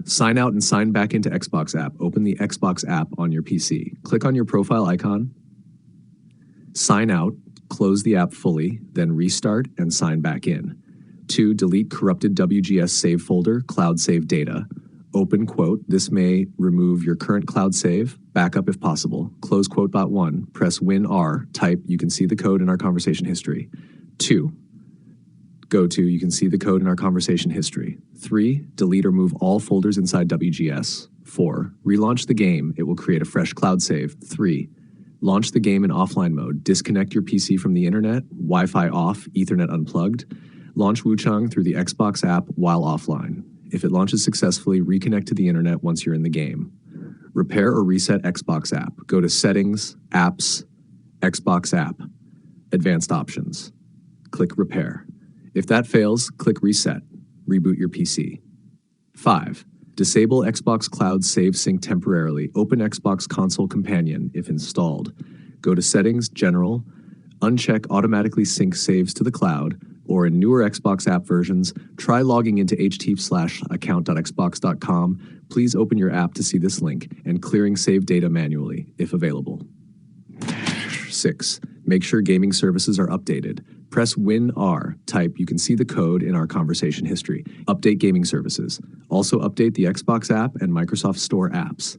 Sign out and sign back into Xbox app. Open the Xbox app on your PC. Click on your profile icon. Sign out, close the app fully, then restart and sign back in. 2. Delete corrupted WGS save folder, cloud save data. Open quote, this may remove your current cloud save, backup if possible. Close quote bot 1, press Win R, type, you can see the code in our conversation history. 2. Go to, you can see the code in our conversation history. 3. Delete or move all folders inside WGS. 4. Relaunch the game, it will create a fresh cloud save. 3. Launch the game in offline mode. Disconnect your PC from the internet, Wi-Fi off, Ethernet unplugged. Launch Wuchang through the Xbox app while offline. If it launches successfully, reconnect to the internet once you're in the game. Repair or reset Xbox app. Go to Settings, Apps, Xbox app, Advanced Options. Click Repair. If that fails, click Reset. Reboot your PC. 5. Disable Xbox Cloud Save Sync temporarily. Open Xbox Console Companion if installed. Go to Settings, General, uncheck Automatically Sync Saves to the Cloud, or in newer Xbox app versions, try logging into htf/account.xbox.com. Please open your app to see this link, and clearing save data manually, if available. 6. Make sure gaming services are updated. Press Win R, type, you can see the code in our conversation history. Update gaming services. Also update the Xbox app and Microsoft Store apps.